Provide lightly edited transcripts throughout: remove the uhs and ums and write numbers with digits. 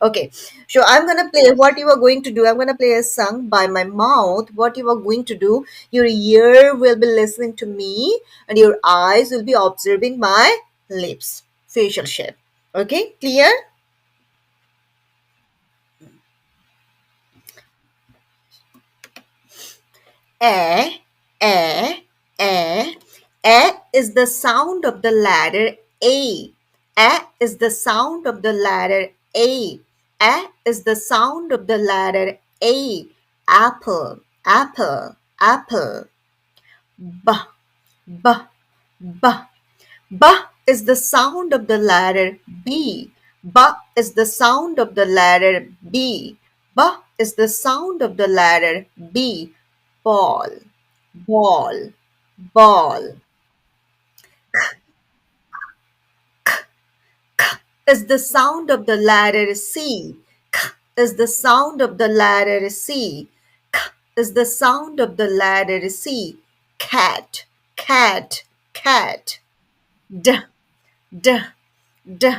Okay, so I'm gonna play what you are going to do. I'm gonna play a song by my mouth. What you are going to do, your ear will be listening to me, and your eyes will be observing my lips, facial shape. Okay, clear? A, A, A. A is the sound of the letter A. A is the sound of the letter A. A is the sound of the letter A. Apple, apple, apple. B, B, B. B is the sound of the letter B. B is the sound of the letter B. B is the sound of the letter B. Ball, ball, ball. Is the sound of the letter C. K is the sound of the letter C. K is the sound of the letter C. Cat, cat, cat. D, D, D.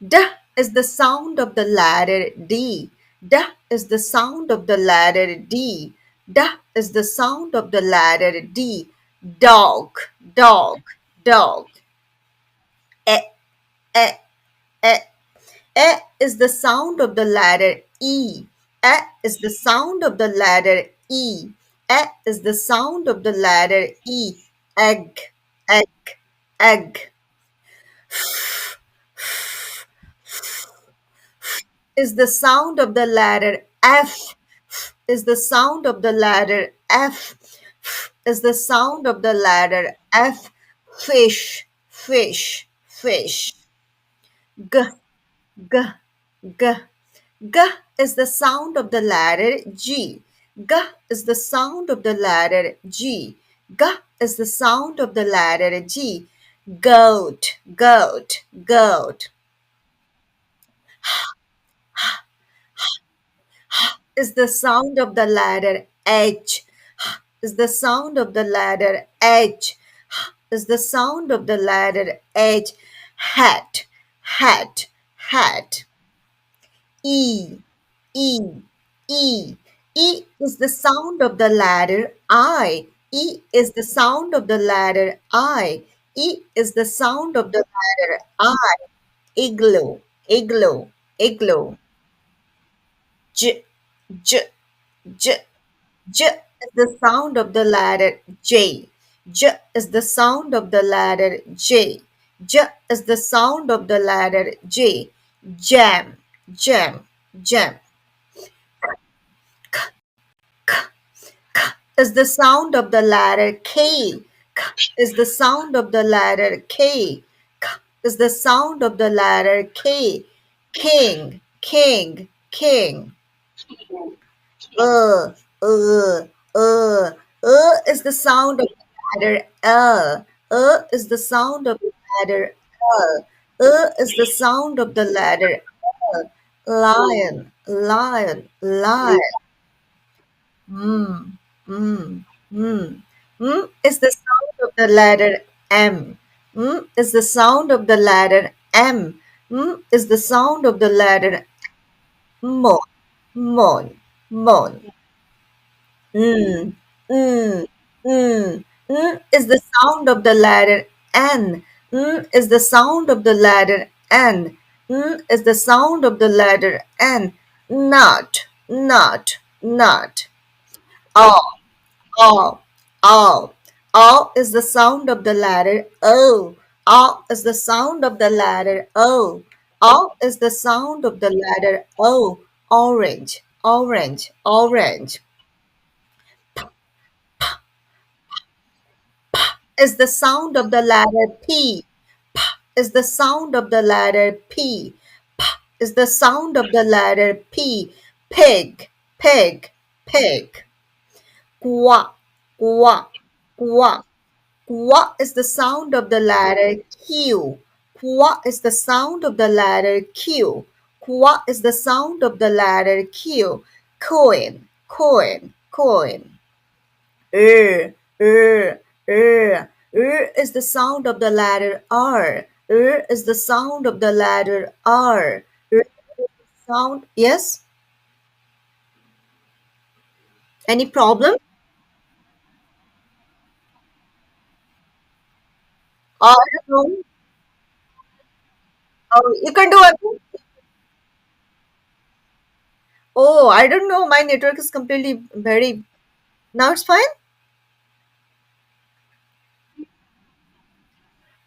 D is the sound of the letter D. D is the sound of the letter D. D is the sound of the letter D. Dog, dog, dog. E, e, e. E is the sound of the letter E. E is the sound of the letter E. E is the sound of the letter E. Egg, egg, egg. Is the sound of the letter F. Is the sound of the letter F. Is the sound of the letter F. Fish, fish, fish. G, G, G. G is the sound of the letter G. G is the sound of the letter G. G is the sound of the letter G. Goat, goat, goat. Is the sound of the letter H. Is the sound of the letter H. Is the sound of the letter H. Hat, hat, hat. E, E, E. E is the sound of the letter I. E is the sound of the letter I. E is the sound of the letter I. Igloo, igloo, igloo. J, J, J. J is the sound of the letter J. J is the sound of the letter J. J is the sound of the letter J. Jam, jam, jam. Is the sound of the letter K. K is the sound of the letter K. K is the sound of the letter K. King, king, king. Uh, uh, uh. Is the sound of the letter L. Is the sound of the letter L. Is the sound of the letter L. Lion, lion, lion. Mm, mm, mm. Is the sound of the letter M. Is the sound of the letter M. Is the sound of the letter Mon, Mon, Mon. Mm, mm, is the sound of the letter N. Is the sound of the letter N. Is the sound of the letter N. Not, not, not. O, O, O. O is the sound of the letter O. O is the sound of the letter O. O is the sound of the letter O. Orange, orange, orange. Is the sound of the letter P. P is the sound of the letter P. P is the sound of the letter P. Pig, pig, pig. Quack, quack, quack. Quack is the sound of the letter Q. Quack is the sound of the letter Q. Quack is the sound of the letter Q. Coin, coin, coin. Er, er, er. Is the sound of the letter R. Is the sound of the letter R. sound. Yes. Any problem? I don't know. Oh, you can do it. Oh, I don't know. My network is completely very. Now it's fine.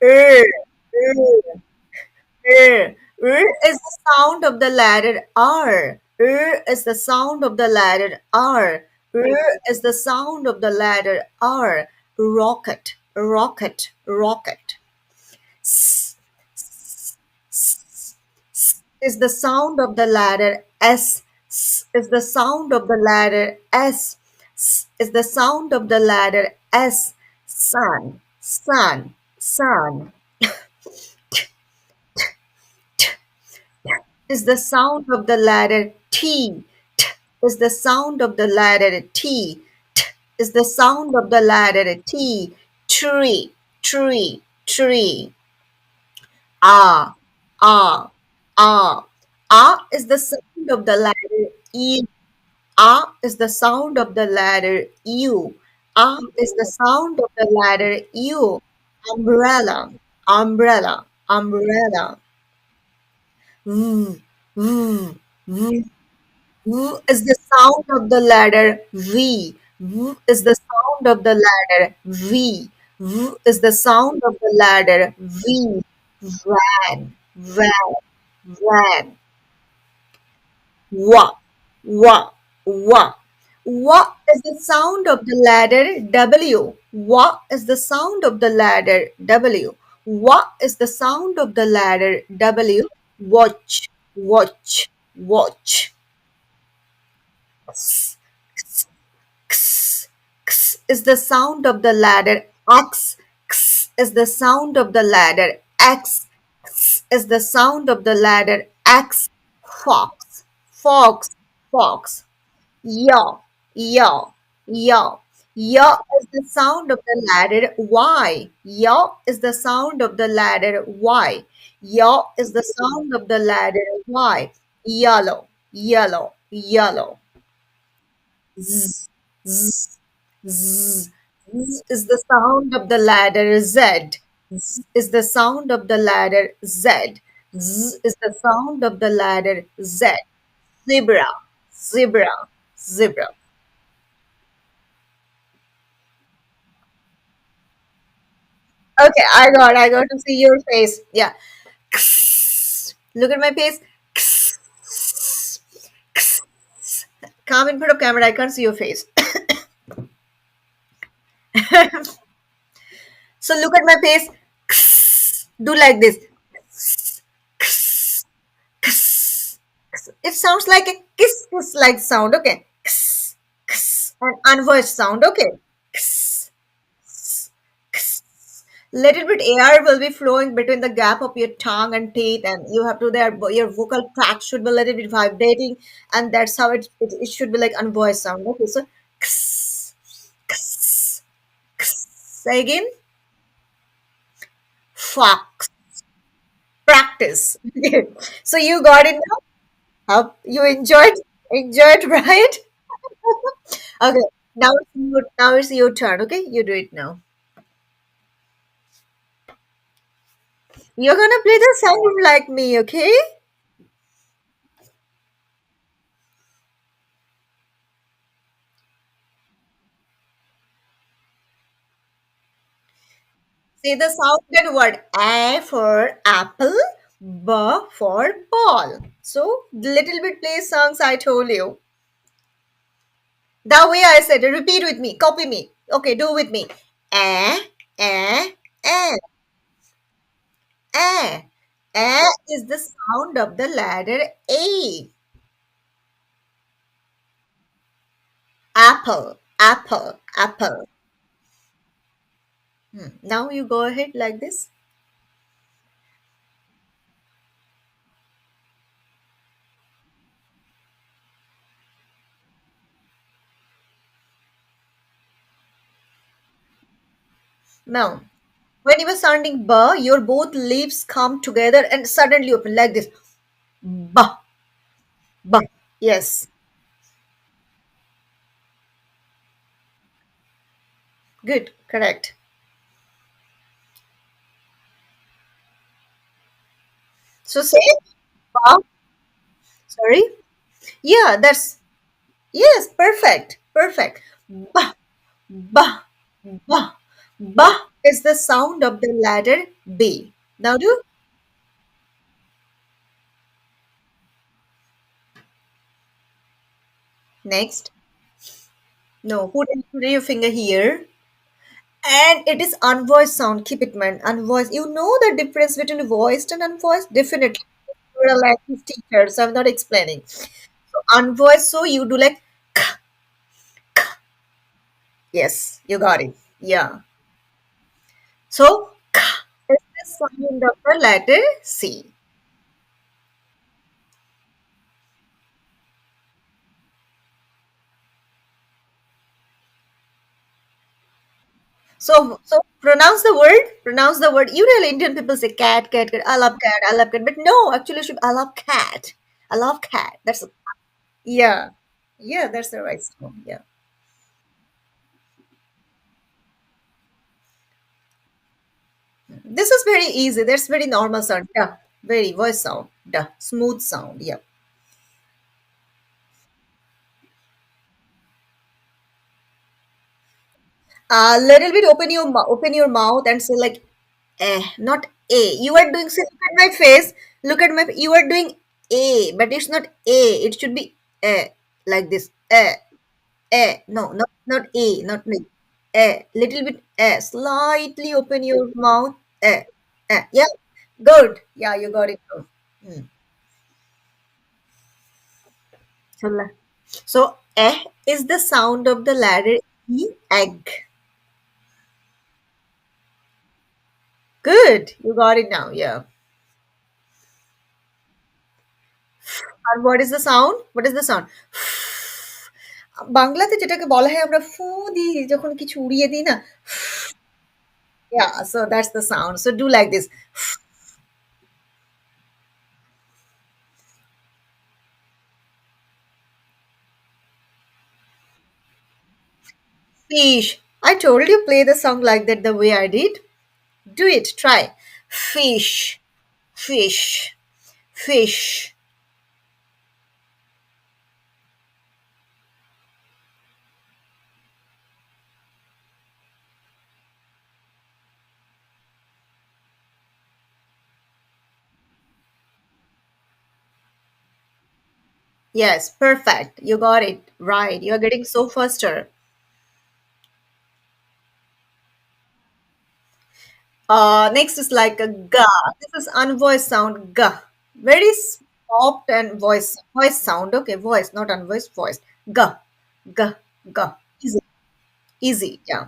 Er, er, is the sound of the letter R. Is the sound of the letter R. Is the sound of the letter R. Rocket, rocket, rocket. S, is the sound of the letter S. Is the sound of the letter S. Is the sound of the letter S. Sun, sun, sun. Is the sound of the letter T. T is the sound of the letter T. T is the sound of the letter T. Tree, tree, tree. Ah, ah, ah. Ah is the sound of the letter E. Ah is the sound of the letter U. Ah is the sound of the letter U. Umbrella, umbrella, umbrella. V, v, v. V is the sound of the letter V. V is the sound of the letter V. V is the sound of the letter V. Van, van, van. Wa, wa, wa. Wa is the sound of the letter W. Wa is the sound of the letter W. Wa is the sound of the letter W. Watch, watch, watch. X, x is the sound of the letter X. X is the sound of the letter X. X is the sound of the letter X. Fox, fox, fox. Yaw, yaw, yaw. Yaw is the sound of the letter Y. Yaw is the sound of the letter Y. Yaw is the sound of the letter Y. Yellow, yellow, yellow. Z, z, z. Z is the sound of the letter Z. Z is the sound of the letter Z. Z is the sound of the letter Z. Zebra, zebra, zebra. Okay, I got to see your face. Yeah. Look at my face. Come in front of camera. I can't see your face. So look at my face. Do like this. It sounds like a kiss kiss like sound. Okay. An unvoiced sound. Okay. Little bit air will be flowing between the gap of your tongue and teeth, and you have to there your vocal tract should be a little bit vibrating, and that's how it should be like unvoiced sound. Okay, so say again. Fox practice. So you got it now. How you enjoyed, right? Okay, now it's your turn. Okay, you do it now. You're gonna play the sound like me. Okay. Say the sounded word. A for apple, B for ball. So, little bit play songs I told you. The way I said it, repeat with me, copy me. Okay, do with me. A, A, A, A. A is the sound of the letter A. Apple, apple, apple. Now you go ahead like this. Now, when you were sounding B, your both leaves come together and suddenly open like this. B. Ba. Yes. Good. Correct. So say ba. Sorry. Yeah, that's yes, perfect. Perfect. Ba. Ba. Ba. Ba is the sound of the letter B. Now do next. No, put your finger here. And it is unvoiced sound. Keep it, man. Unvoiced. You know the difference between voiced and unvoiced? Definitely. You're a language teacher, so I'm not explaining. So unvoiced, so you do like, yes, you got it. Yeah. So, is the sound of the letter C. So pronounce the word. Pronounce the word. Usually Indian people say cat, cat, cat. I love cat. I love cat. But no, actually, should I love cat. I love cat. That's yeah, yeah. That's the right sound. Yeah. This is very easy. That's very normal sound. Yeah. Very voice sound. Yeah. Smooth sound. Yeah. A little bit open your mouth and say like not a. You are doing, see, look at my face. Look at my, you are doing a, but it's not a. It should be like this. No, not a, not me. Little bit slightly open your mouth. Yeah, good. Yeah, you got it. Hmm. So, so is the sound of the letter E, egg. Good, you got it now. Yeah. And what is the sound? What is the sound? বাংলাতে যেটাকে বলা হয় আমরা ফু দিই যখন কিছু উড়িয়ে দিই না, yeah, so that's the sound, so do like this. Fish, I told you play the song like that the way I did. Do it, try. Fish, fish, fish. Yes, perfect, you got it right, you're getting so faster. Next is like a ga. This is unvoiced sound ga. Very soft and voice sound. Okay, voice, not unvoiced voice. Ga, ga, ga. Easy, easy. Yeah,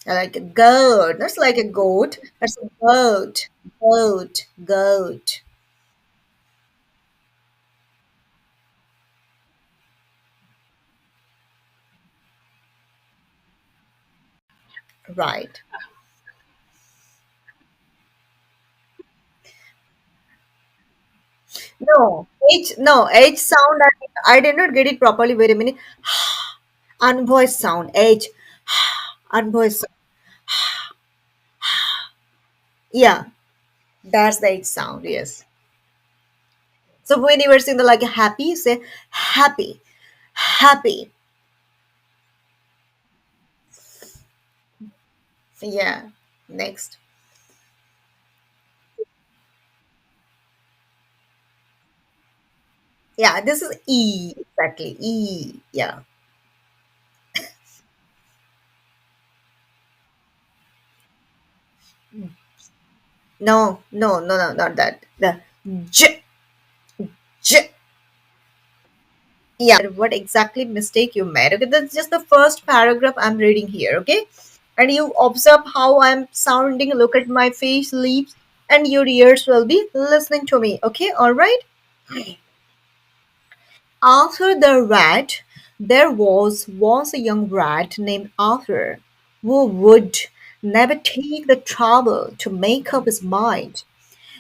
like a goat. That's like a goat. That's a goat, goat, goat. Right. No, H. No, H sound. I did not get it properly. Wait a minute. Unvoiced sound. H. Unvoiced. Yeah, that's the H sound. Yes. So when you were saying the like happy, you say happy, happy. Yeah. Next. Yeah, this is E. Exactly. E. Yeah. No, no, no, no, not that. The J, J. Yeah. What exactly mistake you made? Okay, that's just the first paragraph I'm reading here. Okay. And you observe how I'm sounding, look at my face, lips, and your ears will be listening to me. Okay. All right. After the rat, there was once a young rat named Arthur, who would never take the trouble to make up his mind.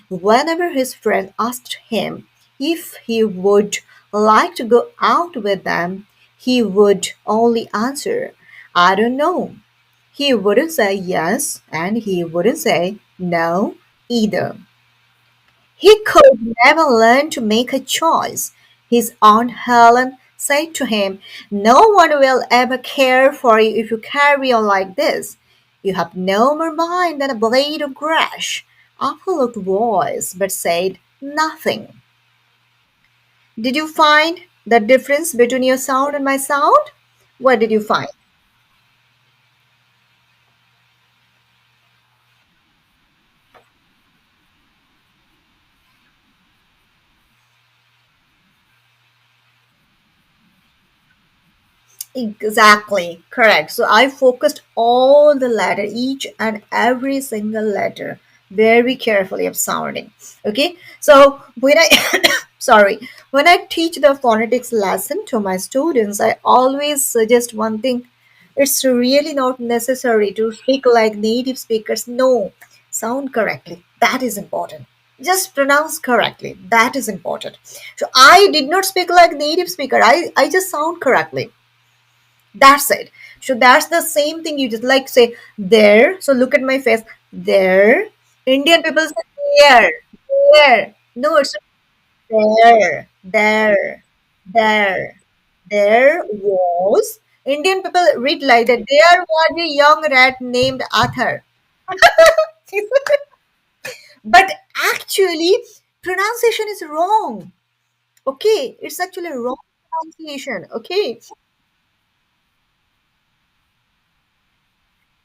Whenever his friend asked him If he would like to go out with them, he would only answer, I don't know. He wouldn't say yes and he wouldn't say no either. He could never learn to make a choice. His Aunt Helen said to him, no one will ever care for you if you carry on like this. You have no more mind than a blade of grass. Apple looked wise, but said nothing. Did you find the difference between your sound and my sound? What did you find? Exactly, correct. So I focused all the letter, each and every single letter, very carefully of sounding. Okay, so when I sorry, when I teach the phonetics lesson to my students, I always suggest one thing. It's really not necessary to speak like native speakers. No, sound correctly. That is important. Just pronounce correctly. That is important. So I did not speak like native speaker. I just sound correctly. That's it. So that's the same thing. You just like say there. So look at my face. There. Indian people say there. There. No, it's there. There. There. There was. Indian people read like that. There was a young rat named Arthur. But actually, pronunciation is wrong. Okay. It's actually wrong pronunciation. Okay.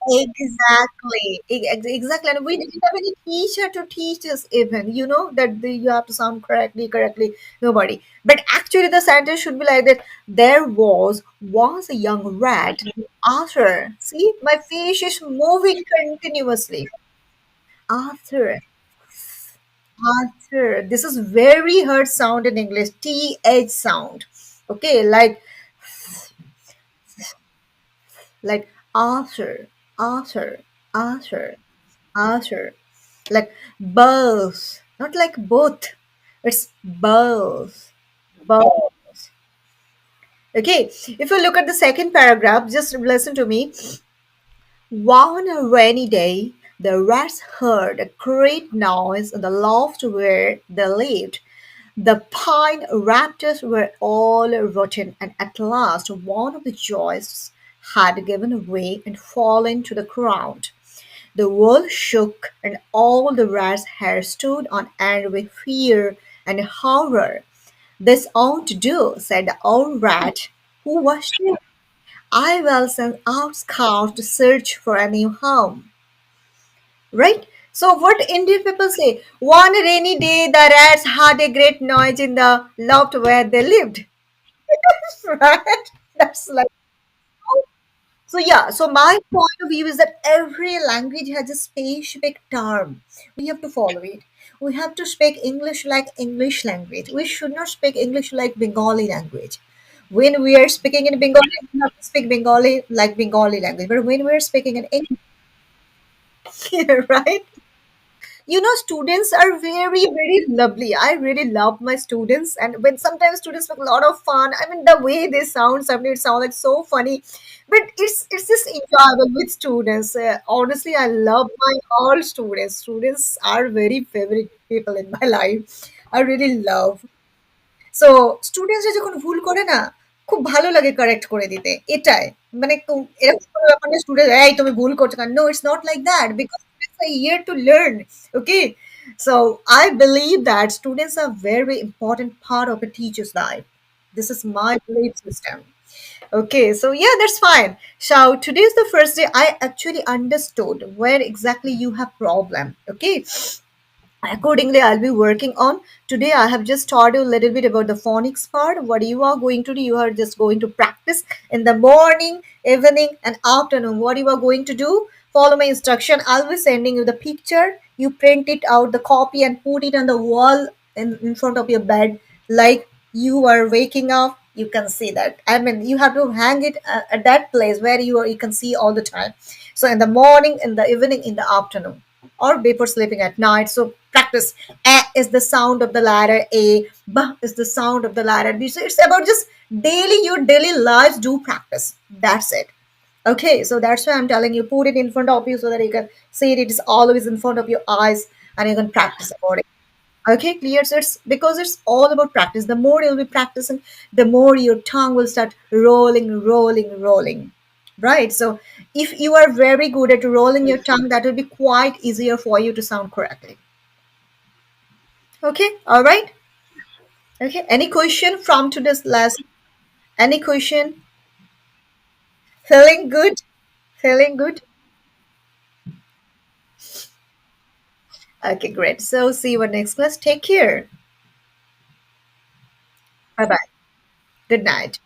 Exactly. And we didn't have any teacher to teach us even, that you have to sound correctly. Nobody. But actually the sentence should be like that. There was a young rat named Arthur. See, my face is moving continuously. Arthur. Arthur. This is very hard sound in English. TH sound. Okay, like Arthur, Arthur, Arthur. Arthur. Like both. Not like both. It's both. Both. Okay. If you look at the second paragraph, just listen to me. One rainy day, the rats heard a great noise in the loft where they lived. The pine rafters were all rotten, and at last one of the joists had given way and fallen to the ground. The world shook, and all the rat's hair stood on end with fear and horror. This won't do, said the old rat. Who was she? I will send out scouts to search for a new home. Right? So, what Indian people say? One rainy day, the rats had a great noise in the loft where they lived. Right? That's like. So yeah, so my point of view is that every language has a specific term. We have to follow it. We have to speak English like English language. We should not speak English like Bengali language. When we are speaking in Bengali, we have to speak Bengali like Bengali language. But when we are speaking in English, right? Students are very, very lovely. I really love my students. And when sometimes students make a lot of fun, I mean, the way they sound, sometimes it sounds like so funny. But it's just enjoyable with students. Honestly, I love my all students. Students are very favorite people in my life. I really love. So স্টুডেন্টসরা যখন ভুল করে না খুব ভালো লাগে correct করে দিতে এটাই মানে এরকম কোনো ব্যাপার না স্টুডেন্ট এই তুমি ভুল করছো কেন no it's not like that because students are here to learn okay so I believe that students are very important part of a teacher's life. This is my belief system. Okay, so yeah, that's fine. So today is the first day I actually understood where exactly you have problem. Okay, accordingly I'll be working on. Today I have just taught you a little bit about the phonics part. What you are going to do, you are just going to practice in the morning, evening and afternoon. What you are going to do, follow my instruction. I'll be sending you the picture. You print it out the copy and put it on the wall in front of your bed, like you are waking up, you can see that. I mean, you have to hang it at that place where you can see all the time. So in the morning, in the evening, in the afternoon, or before sleeping at night. So practice. A is the sound of the letter A. B is the sound of the letter B. So it's about just daily, your daily lives do practice. That's it. Okay, so that's why I'm telling you, put it in front of you so that you can see it. It is always in front of your eyes and you can practice about it. Okay, clear. So it's because it's all about practice. The more you'll be practicing, the more your tongue will start rolling, rolling, rolling. Right. So if you are very good at rolling your tongue, that will be quite easier for you to sound correctly. Okay. All right. Okay. Any question from today's lesson? Any question? Feeling good? Feeling good? Okay, great. So see you in next class. Take care. Bye bye. Good night.